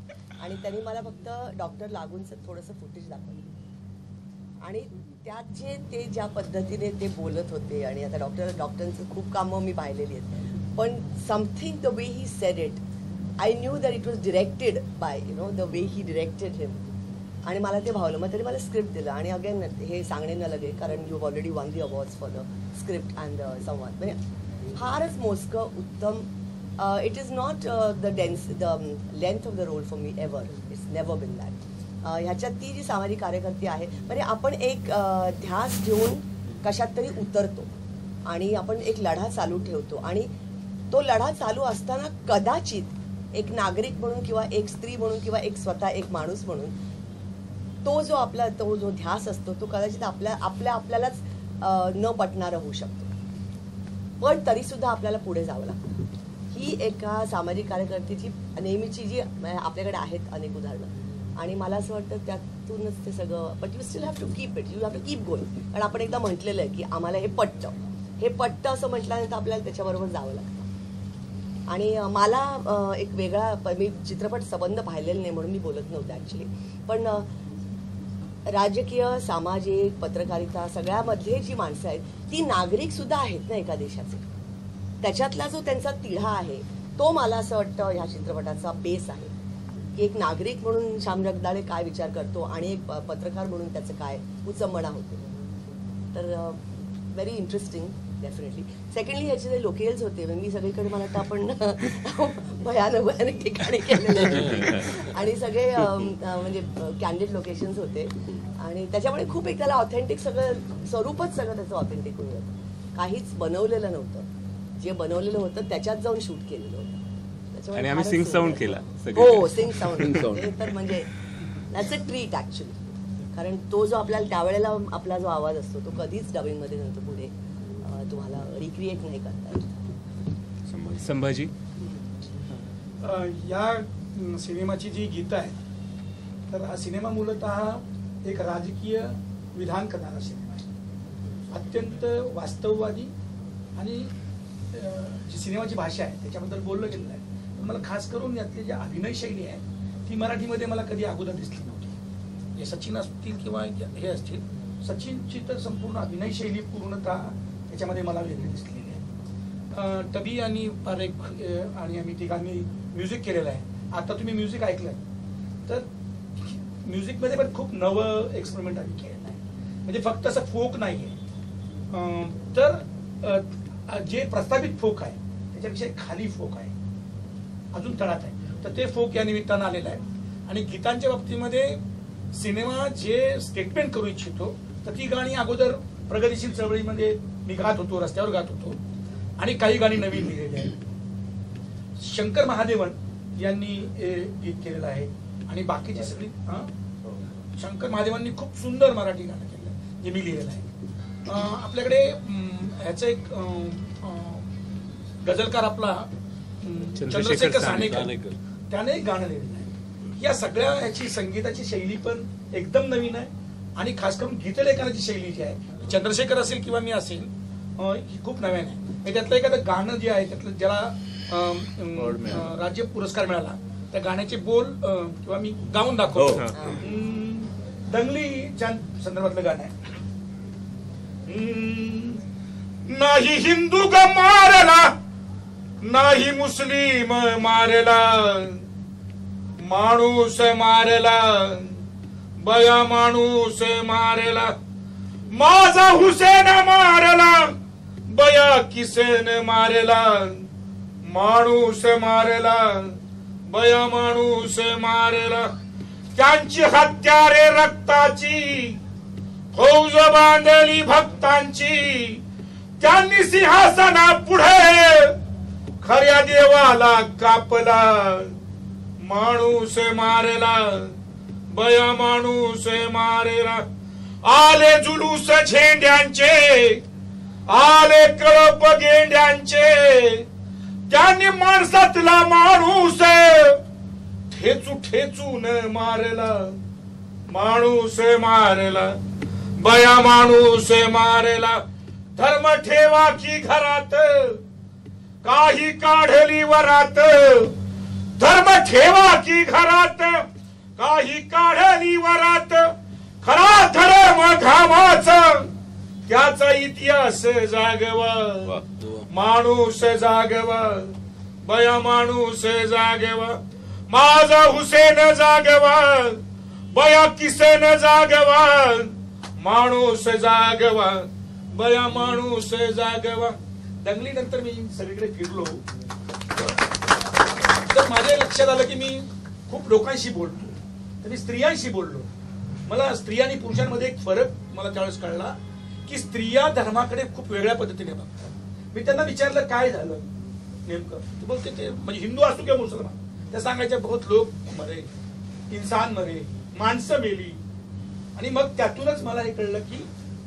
Speaker 1: आणि त्यांनी मला फक्त डॉक्टर लागूनचं थोडंसं फुटेज दाखवलं आणि त्यात ते ज्या पद्धतीने ते बोलत होते आणि आता डॉक्टरांचं खूप कामं मी पाहिलेली आहेत, पण something the way he said it, I knew that it was directed by the way he directed him आणि मला ते भावलं. मग तरी मला स्क्रिप्ट दिलं आणि अगेन हे सांगणे न लगे कारण you already won the awards for the script and the संवाद, म्हणजे फारच मोजकं उत्तम. It is not the length of the role for me ever, it's never been that. ह्याच्यात ती जी सामाजिक कार्यकर्ती आहे, म्हणजे आपण एक ध्यास घेऊन कशात तरी उतरतो आणि आपण एक लढा चालू ठेवतो आणि तो लढा चालू असताना कदाचित एक नागरिक म्हणून किंवा एक स्त्री म्हणून किंवा एक स्वतः एक माणूस म्हणून तो जो ध्यास असतो तो कदाचित आपल्यालाच न पटणारा होऊ शकतो, पण तरी सुद्धा आपल्याला पुढे जावं लागतं. ही एका सामाजिक कार्यकर्त्याची नेहमीची जी आपल्याकडे आहेत अनेक उदाहरणं आणि मला असं वाटतं त्यातूनच ते सगळं. But you still have to keep it, you have to keep going. कारण आपण एकदा म्हटलेलं आहे की आम्हाला हे पटतं असं म्हटल्यानंतर आपल्याला त्याच्याबरोबर जावं लागतं. आणि मला एक वेगळा, मी चित्रपट संबंध पाहिलेला नाही म्हणून मी बोलत नव्हते ॲक्च्युली, पण राजकीय सामाजिक पत्रकारिता सगळ्यामध्ये जी माणसं आहेत ती नागरिक सुद्धा आहेत ना एका देशाचे. त्याच्यातला जो त्यांचा तिढा आहे तो मला असं वाटतं ह्या चित्रपटाचा बेस आहे की एक नागरिक म्हणून श्याम जगदाळे काय विचार करतो आणि एक पत्रकार म्हणून त्याचं काय उचंबणा होते. तर व्हेरी इंटरेस्टिंग डेफिनेटली. सेकंडली ह्याचे जे लोकेल्स होते, मी सगळीकडे मला वाटतं आपण भयानक ठिकाणी केलेले आणि सगळे म्हणजे कॅन्डिड लोकेशन्स होते आणि त्याच्यामुळे खूप एक त्याला ऑथेंटिक सगळं स्वरूपच सगळं त्याचं ऑथेंटिक होऊन जातं. काहीच बनवलेलं नव्हतं, जे बनवलेलं होतं त्याच्यात जाऊन शूट केलेलं होतं.
Speaker 5: आणि आम्ही सिंग साऊंड केला.
Speaker 1: हो, सिंग साऊंड तर म्हणजे दॅट्स अ ट्रीट ॲक्च्युली, कारण तो जो आपल्याला त्यावेळेला आपला जो आवाज असतो तो कधीच डबिंगमध्ये नंतर पुढे तुम्हाला रिक्रिएट नाही करता येत.
Speaker 5: संभाजी,
Speaker 12: या सिनेमाची जी गीतं आहेत तर हा सिनेमा मूलतः एक राजकीय विधान करणारा सिनेमा आहे. अत्यंत वास्तववादी आणि जी सिनेमाची भाषा आहे त्याच्याबद्दल बोललं गेलेलं आहे. पण मला खास करून यातली जी अभिनय शैली आहे ती मराठीमध्ये मला कधी अगोदर दिसली नव्हती. हे सचिन असतील किंवा हे असतील, सचिनची तर संपूर्ण अभिनय शैली पूर्णतः त्याच्यामध्ये मला वेगळी दिसलेली आहे. टबी आणि पारेख आणि आम्ही तिघांनी म्युझिक केलेलं आहे. आता तुम्ही म्युझिक ऐकलं तर म्युझिकमध्ये पण खूप नवं एक्सपेरिमेंट आम्ही केलेलं आहे. म्हणजे फक्त असं फोक नाही आहे, तर जे प्रस्थापित फोक आहे त्याच्यापेक्षा खाली फोक आहे, अजून तळात आहे. तर ते फोक या निमित्तानं आलेलं आहे. आणि गीतांच्या बाबतीमध्ये सिनेमा जे स्टेटमेंट करू इच्छितो तर ती गाणी अगोदर प्रगतीशील चळवळीमध्ये मी गात होतो, रस्त्यावर गात होतो आणि काही गाणी नवीन लिहिलेली आहेत. शंकर महादेवन यांनी गीत केलेलं आहे आणि बाकीची सगळी शंकर महादेवांनी खूप सुंदर मराठी गाणं केलं जे मी लिहिलेलं आहे. आपल्याकडे ह्याचं एक गझलकार आपला चंद्रशेखर सानेकर त्याने एक गाणं लिहिलेलं आहे. या सगळ्या ह्याची संगीताची शैली पण एकदम नवीन आहे आणि खास करून गीतलेखनाची शैली जी आहे, चंद्रशेखर असेल किंवा मी असेल, ही खूप नवीन आहे. त्यातलं एखादं गाणं जे आहे त्यातलं ज्याला राज्य पुरस्कार मिळाला त्या गाण्याचे बोल किंवा मी गाऊन दाखवतो. दंगलीच्या संदर्भातलं गाणं आहे. नाही हिंदू का मारला नाही मुस्लिम मारला, माणूस मारला बया माणूस मारला, माझा हुसेन मारला बया किसन मारला, माणूस मारला बया माणूस मारला. त्यांची हत्यारे रक्ताची फौज बांधली भक्तांची, त्यांनी सिंहासना पुढे खऱ्या देवाला कापला, माणूस मारला बया माणूस मारला. आले जुलूस झेंड्यांचे, आले कळप गेंड्यांचे, त्यांनी माणसातला माणूस ठेचू ठेचून मारला, माणूस मारला, बया माणूस मारला. धर्म ठेवा की घरात, काही काढली वरात. धर्म ठेवा की घरात, काही काढली वरात. खरा धर्म घामाचा, त्याचा इतिहास जागवा. माणूस जागवा, बया माणूस जागवा. माझा हुसेन जागवा, बया किसन जागवा. माणूस जागवा, बया माणूस जागवा. दंगली नंतर मी सगळीकडे फिरलो तर माझ्या लक्षात आलं की मी खूप लोकांशी बोलतो, तर मी स्त्रियांशी बोललो. मला स्त्रिया आणि पुरुषांमध्ये एक फरक मला त्यावेळेस कळला की स्त्रिया धर्माकडे खूप वेगळ्या पद्धतीने बघतात. मी त्यांना विचारलं काय झालं नेमकं, ते बोलते ते म्हणजे हिंदू असो किंवा मुसलमान, त्या सांगायच्या बहुत लोक मरे, इन्सान मरे, माणसं मेली. आणि मग त्यातूनच मला हे कळलं की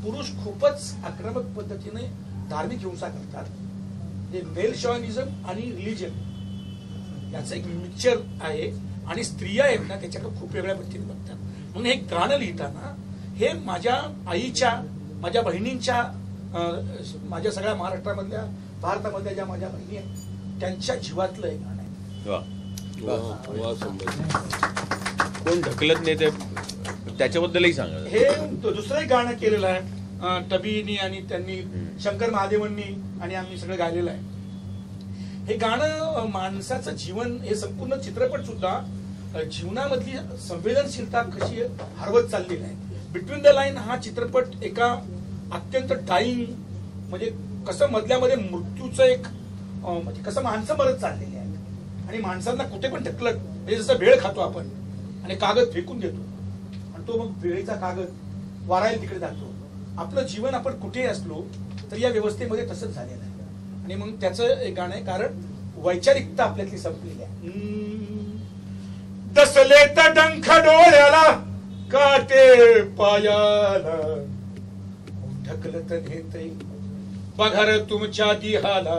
Speaker 12: पुरुष खूपच आक्रमक पद्धतीने धार्मिक हिंसा करतात. हे मेल शॉव्हिनिझम आणि रिलिजन याचं एक मिक्सचर आहे. आणि स्त्रिया आहेत ना त्याच्याकडे खूप वेगळ्या पद्धतीने बघतात. म्हणून हे गाणं लिहिताना हे माझ्या आईच्या, माझ्या बहिणींच्या, माझ्या सगळ्या महाराष्ट्रामधल्या, भारतामधल्या ज्या माझ्या बहिणी आहेत त्यांच्या जीवातलं हे गाणं आहे.
Speaker 4: कोण ढकलत नाही ते त्याच्याबद्दलही सांगा.
Speaker 12: हे दुसरंही गाणं केलेलं आहे टबीनी आणि त्यांनी शंकर महादेवांनी आणि आम्ही सगळं गायलेलं आहे. हे गाणं माणसाचं जीवन, हे संपूर्ण चित्रपट सुद्धा जीवनामधली संवेदनशीलता कशी हरवत चाललेली आहे. बिटवीन द लाईन हा चित्रपट एका अत्यंत डाईंग म्हणजे कसं मधल्यामध्ये मृत्यूचं एक म्हणजे कसं माणसं मरत चाललेली आहेत आणि माणसांना कुठे पण ढकलत, म्हणजे जसं भेळ खातो आपण आणि कागद फेकून देतो आणि तो मग भेळीचा कागद वारायला तिकडे जातो. आपलं जीवन आपण कुठेही असलो तर या व्यवस्थेमध्ये तसंच झालेलं आहे. आणि मग त्याचं एक गाणं आहे कारण वैचारिकता आपल्यातली संपलेली आहे. दसले तर डंख डोळ्याला, काटे पायाला, ढकलत नेते पगार तुमच्या दिहाला,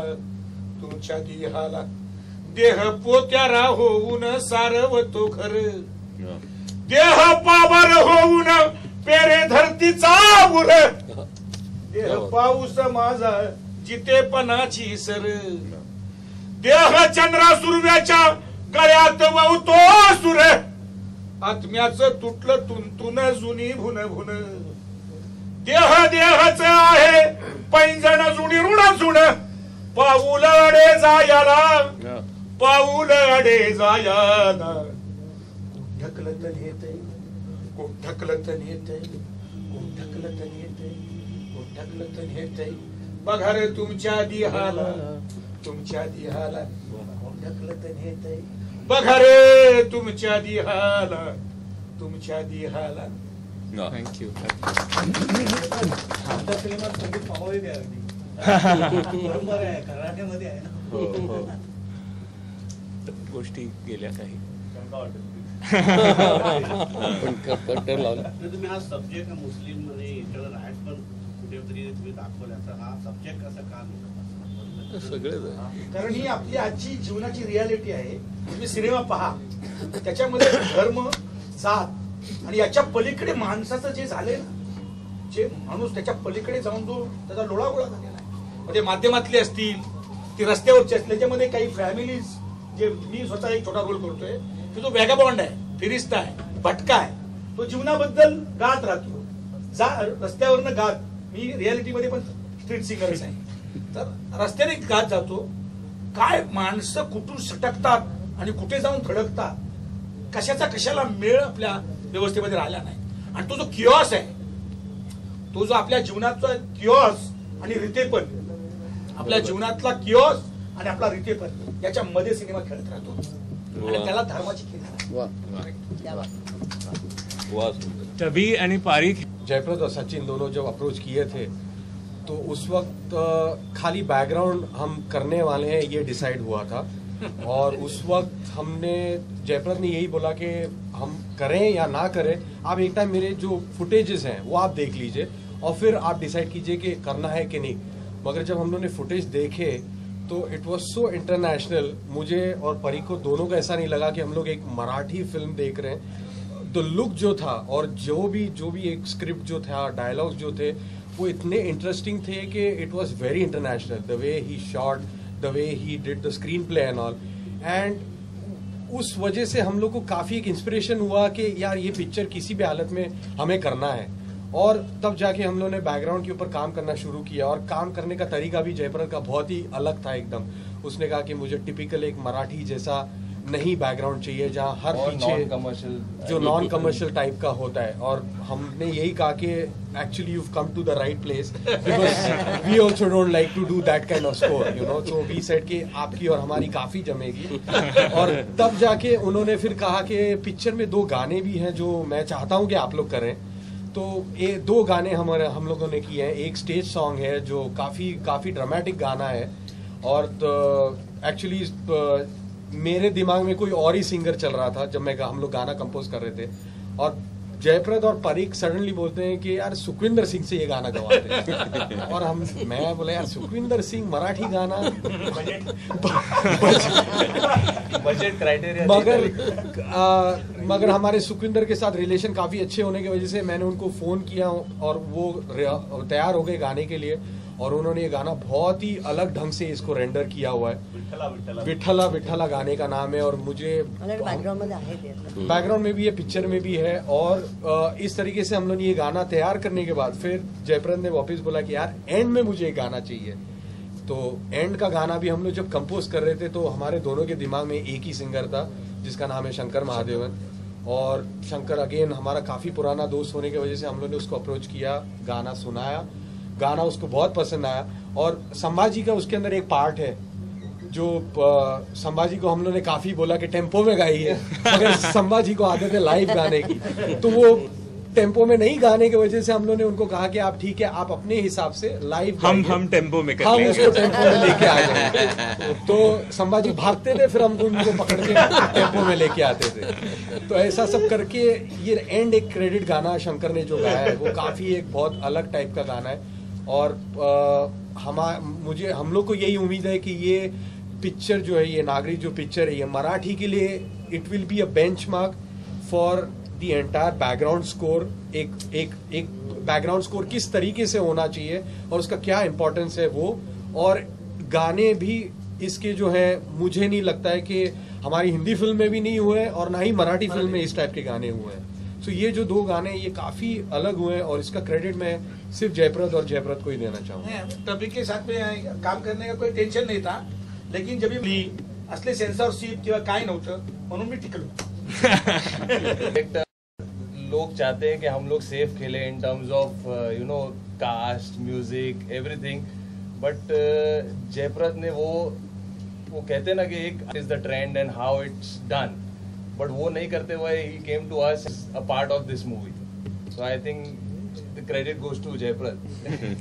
Speaker 12: तुमच्या दिहाला. देह पोत्यारा होऊन सारवतो घर, देह पावर होऊन पेरे धरतीचा बुर. देह पाऊस माझा जितेपणाची सर, देह चंद्रा सुरव्याच्या गळ्यात ववतो सुर. आत्म्याचं तुटलं तुंतून जुनी भुन भुन. देह देहच आहे पैंजण जुनी ऋण जुण. पाऊल अडे जायाला, पाऊल अडे जायाला. ढकलत नेते, कोण ढकलत नेते, कोण ढकलत नेते, कोण ढकलत नेते. बघा रे तुमच्या दिहाला, तुमच्या दिहाला, कोण ढकलत नेते. बघा रे तुमच्या दिहाला, तुमच्या दिहाला.
Speaker 5: थँक्यू.
Speaker 9: आमच्या सिनेमात संगीत पाहावे द्या अगदी. बरोबर आहे, कराटेमध्ये आहे ना.
Speaker 5: गोष्टी गेल्या काही
Speaker 9: शंका वाटत
Speaker 11: तुम्ही हा सब्जेक्ट मुस्लिम मध्ये इंटरनल राईट पण कुठेतरी तुम्ही दाखवल्याचा हा सब्जेक्ट कसा का
Speaker 12: सगळं कारण ही आपली आजची जीवनाची रियालिटी आहे. तुम्ही सिनेमा पहा त्याच्यामध्ये धर्म, जात आणि याच्या पलीकडे माणसाचं जे झाले ना, जे माणूस त्याच्या पलीकडे जाऊन जो त्याचा लोळागोळा झालेला आहे. म्हणजे माध्यमातले असतील ते रस्त्यावरचे असतील, त्याच्यामध्ये काही फॅमिलीज जे मी स्वतः एक छोटा रोल करतोय की जो वॅगाबॉन्ड आहे, फिरिस्ता आहे, भटका आहे, तो जीवनाबद्दल गात राहतो. रस्त्यावरनं गात, मी रियालिटीमध्ये पण स्ट्रीट सिंगरच आहे, तर रस्त्याने गात जातो. काय माणसं कुठून सटकतात आणि कुठे जाऊन धडकतात, कशाचा कशाला मेळ आपल्या व्यवस्थेमध्ये राहिला नाही. आणि तो जो किओस आहे, तो जो आपल्या जीवनाचा किओस आणि रितेपण, आपल्या जीवनातला किओस आणि आपला रितेपण याच्या मध्ये सिनेमा खेळत राहतो आणि त्याला धर्माची
Speaker 5: टबी एंड पारिक.
Speaker 13: जयप्रद और सचिन दोनों जब अप्रोच किए थे तो उस वक्त खाली बैकग्राउंड हम करने वाले हैं ये डिसाइड हुआ था. और उस वक्त हमने जयप्रद ने यही बोला कि हम करें या ना करें, आप एक टाइम मेरे जो फुटेजेस हैं वो आप देख लीजिए और फिर आप डिसाइड कीजिए कि करना है कि नहीं। मगर जब हम लोगों ने फुटेज देखे तो इट वाज सो इंटरनेशनल। मुझे और परी को दोनों को ऐसा नहीं लगा कि हम लोग एक मराठी फिल्म देख रहे हैं। द लुक जो था और जो भी एक स्क्रिप्ट जो था, डायलॉग्स जो थे, वो इतने इंटरेस्टिंग थे कि it was very international. The way he shot, the way he did the screenplay and all, and उस वजह से हम लोग को काफी एक इंस्पिरेशन हुआ कि यार ये पिक्चर किसी भी हालत में हमें करना है। और तब जाके हम लोगों ने बैकग्राउंड के ऊपर काम करना शुरू किया और काम करने का तरीका भी जयप्रद का बहुत ही अलग था एकदम। उसने कहा कि मुझे टिपिकल एक मराठी जैसा नहीं बैकग्राउंड चाहिए जहाँ हर पीछे जो नॉन कमर्शियल टाइप का होता है। और हमने यही कहा कि actually you come to the right place because we also don't like to do that kind of score, you know. So we said कि आपकी और हमारी काफी जमेगी। और तब जाके उन्होंने फिर कहा कि पिक्चर में 2 गाने भी हैं जो मैं चाहता हूँ कि आप लोग करें। तो ये 2 गाने हम लोगों ने किए हैं। एक स्टेज सॉन्ग है जो काफी ड्रामेटिक गाना है, और एक्चुअली मेरे दिमाग में कोई और ही सिंगर चल रहा था जब हम लोग गाना कंपोज कर रहे थे, और जयप्रद और परीक सडनली बोलते हैं कि यार सुखविंदर सिंह से ये गाना गवाते हैं। और मैं बोला यार सुखविंदर सिंह मराठी गाना,
Speaker 9: बजट क्राइटेरिया।
Speaker 13: मगर हमारे सुखविंदर के साथ रिलेशन काफी अच्छे होने की वजह से मैंने उनको फोन किया और वो तैयार हो गए गाने के लिए। और उन्होंने ये गाना बहुत ही अलग ढंग से इसको रेंडर किया हुआ है। विठला विठला गाने का नाम है। और मुझे बैकग्राउंड में भी है, पिक्चर में भी है। और इस तरीके से हम लोग ये गाना तैयार करने के बाद फिर जयप्रद ने वापस बोला कि यार एंड में मुझे गाना चाहिए। तो एंड का गाना भी हम लोग जब कंपोज कर रहे थे तो हमारे दोनों के दिमाग में एक ही सिंगर था जिसका नाम है शंकर महादेवन। और शंकर अगेन हमारा काफी पुराना दोस्त होने की वजह से हम लोग ने उसको अप्रोच किया, गाना सुनाया, गाना उसको बहुत पसंद आया। और संभाजी का उसके अंदर एक पार्ट है जो संभाजी को हम लोग ने काफी बोला कि टेम्पो में गाई है, मगर संभाजी को आदत है लाइव गाने की, तो वो टेम्पो में नहीं गाने की वजह से हम लोग ने उनको कहा कि आप ठीक है, आप अपने हिसाब से लाइव
Speaker 5: हम टेम्पो में
Speaker 13: हम उसको टेम्पो में लेके आ गए। तो संभाजी भागते थे, फिर हम उनको पकड़ के टेम्पो में लेके आते थे। तो ऐसा सब करके ये एंड एक क्रेडिट गाना शंकर ने जो गाया है वो काफी एक बहुत अलग टाइप का गाना है। और हम लोग को यही उम्मीद है कि ये पिक्चर जो है, ये नागरिक जो पिक्चर है, ये मराठी के लिए it will be a benchmark for the entire background score. एक बैकग्राउंड स्कोर किस तरीके से होना चाहिए और उसका क्या इंपॉर्टेंस है वो। और गाने भी इसके जो है, मुझे नहीं लगता है कि हमारी हिंदी फिल्म में भी नहीं हुए और ना ही मराठी फिल्म में इस टाइप के गाने हुए हैं। तो ये जो 2 गाने ये काफी अलग हुए हैं और इसका क्रेडिट मैं सिर्फ जयप्रद और जयप्रद को ही देना चाहूंगा।
Speaker 12: टॉपिक के साथ में काम करने का कोई टेन्शन नाही था, लेकिन जब मी असले सेन्सॉरशिप किंवा काय नव्हतं म्हणून मी टिकलो।
Speaker 9: लोग चाहते हैं कि हम लोग सेफ खेलें in terms of you know cast, music, everything, but Jayprad ने वो कहते हैं ना कि एक is the trend and how it's done, but वो नहीं करते हुए he came to us a part of this movie. So I think the credit goes to Jayprad.